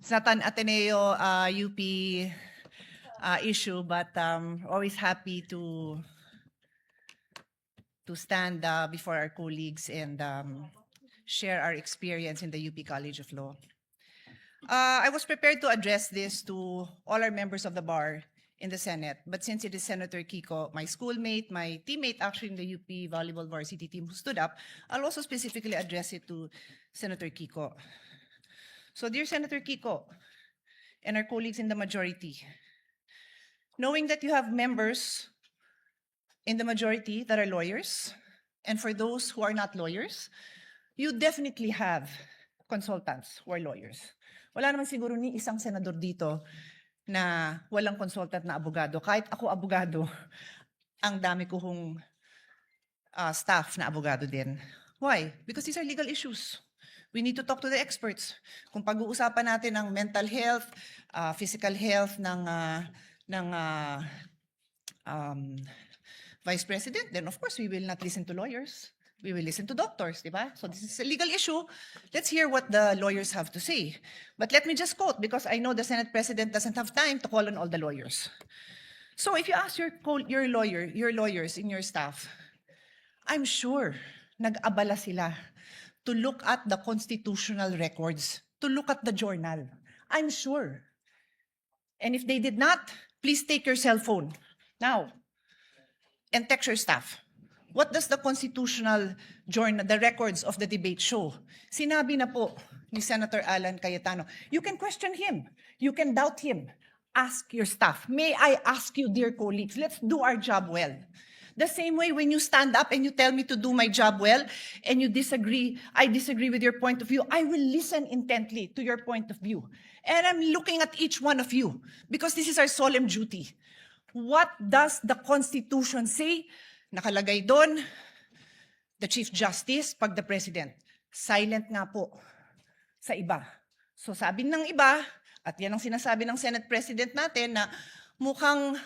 It's not an Ateneo UP issue, but always happy to stand before our colleagues and share our experience in the UP College of Law. I was prepared to address this to all our members of the bar in the Senate, but since it is Senator Kiko, my schoolmate, my teammate actually in the UP Volleyball Varsity team who stood up, I'll also specifically address it to Senator Kiko. So dear Senator Kiko and our colleagues in the majority, knowing that you have members in the majority that are lawyers, and for those who are not lawyers, you definitely have consultants who are lawyers. Wala naman siguro ni isang senador dito na walang consultant na abogado. Kahit ako abogado, ang dami ko hong staff na abogado din. Why? Because these are legal issues. We need to talk to the experts. Kung pag-uusapan natin ang mental health, physical health ng Vice President, then of course we will not listen to lawyers. We will listen to doctors, di ba? So this is a legal issue. Let's hear what the lawyers have to say. But let me just quote, because I know the Senate President doesn't have time to call on all the lawyers. So if you ask your lawyers in your staff, I'm sure nag-abala sila to look at the constitutional records, to look at the journal. I'm sure. And if they did not, please take your cell phone now and text your staff. What does the constitutional journal, the records of the debate show? Sinabi na po ni Senator Alan Cayetano, you can question him, you can doubt him, ask your staff. May I ask you, dear colleagues, let's do our job well. The same way when you stand up and you tell me to do my job well and you disagree, I disagree with your point of view, I will listen intently to your point of view. And I'm looking at each one of you because this is our solemn duty. What does the Constitution say? Nakalagay doon, the Chief Justice, pag the President. Silent nga po sa iba. So sabi ng iba, at yan ang sinasabi ng Senate President natin na mukhang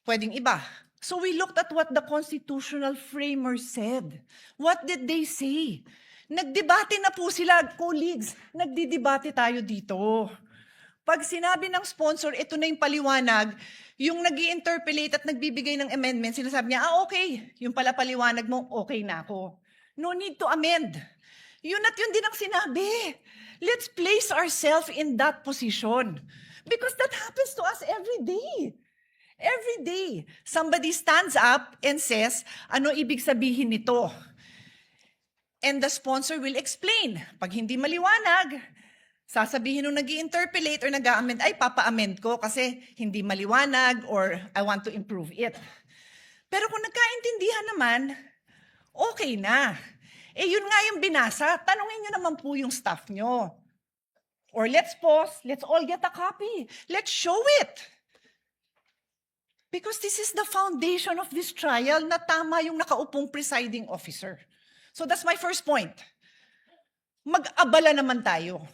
pwedeng iba. So we looked at what the constitutional framers said. What did they say? Nagdebate na po sila, colleagues. Nagdidebate tayo dito. Pag sinabi ng sponsor, ito na yung paliwanag, yung nag-i-interpolate at nagbibigay ng amendment, sinasabi niya, okay, yung pala paliwanag mo, okay na ako. No need to amend. Yun at yun din ang sinabi. Let's place ourselves in that position. Because that happens to us every day. Every day, somebody stands up and says, ano ibig sabihin nito? And the sponsor will explain. Pag hindi maliwanag, sasabihin nung nag-i-interpolate or nag-a-amend, ay papa-amend ko kasi hindi maliwanag or I want to improve it. Pero kung nagkaintindihan naman, okay na. Eh yun nga yung binasa, tanungin nyo naman po yung staff nyo. Or let's pause, let's all get a copy. Let's show it. Because this is the foundation of this trial na tama yung nakaupong presiding officer. So that's my first point. Mag-abala naman tayo.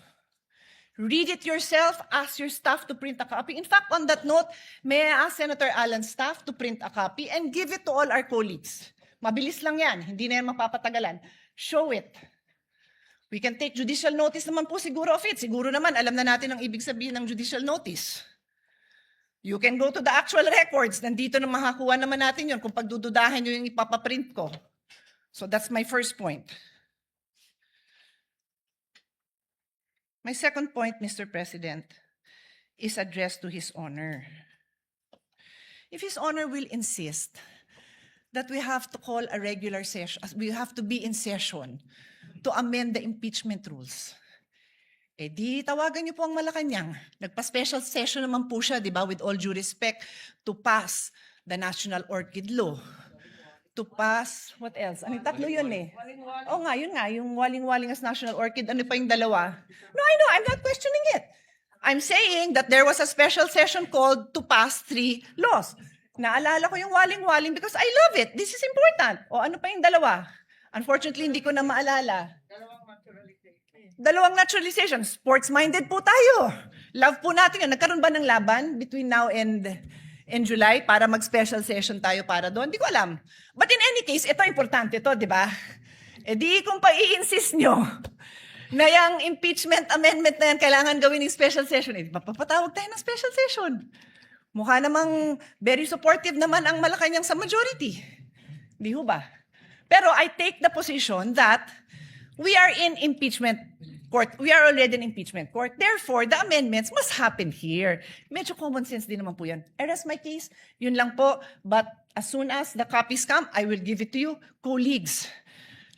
Read it yourself, ask your staff to print a copy. In fact, on that note, may I ask Senator Alan's staff to print a copy and give it to all our colleagues. Mabilis lang yan, hindi na yan mapapatagalan. Show it. We can take judicial notice naman po siguro of it. Siguro naman, alam na natin ang ibig sabihin ng judicial notice. You can go to the actual records. Nandito na makakuha naman natin yun kung pagdududahan nyo yung ipapaprint ko. So that's my first point. My second point, Mr. President, is addressed to His Honor. If His Honor will insist that we have to call a regular session, we have to be in session to amend the impeachment rules, eh di tawagan niyo po ang Malacanang. Nagpa-special session naman po siya, di ba, with all due respect, to pass the National Orchid Law. To pass, what else? Ano, tatlo yun eh. Oo nga, yun nga, yung waling-waling as National Orchid, ano pa yung dalawa? No, I know, I'm not questioning it. I'm saying that there was a special session called to pass 3 laws. Naalala ko yung waling-waling because I love it. This is important. O ano pa yung dalawa? Unfortunately, hindi ko na maalala. Dalawang naturalization. Sports-minded po tayo. Love po natin yun. Nagkaroon ba ng laban between now and July para mag-special session tayo para doon? Hindi ko alam. But in any case, ito importante to, di ba? E di kung pa-i-insist nyo na yung impeachment amendment na yan kailangan gawin ng special session. Eh, papatawag tayo ng special session. Mukha namang very supportive naman ang Malacanang sa majority. Di ho ba? Pero I take the position that we are in impeachment court. We are already in impeachment court. Therefore, the amendments must happen here. Medyo common sense din naman po yan. I rest my case. Yun lang po. But as soon as the copies come, I will give it to you. Colleagues,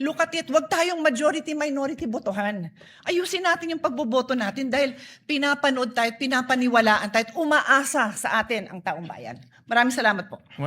look at it. Huwag tayong majority-minority botohan. Ayusin natin yung pagboboto natin dahil pinapanood tayo, pinapaniwalaan tayo, at umaasa sa atin ang taong bayan. Maraming salamat po.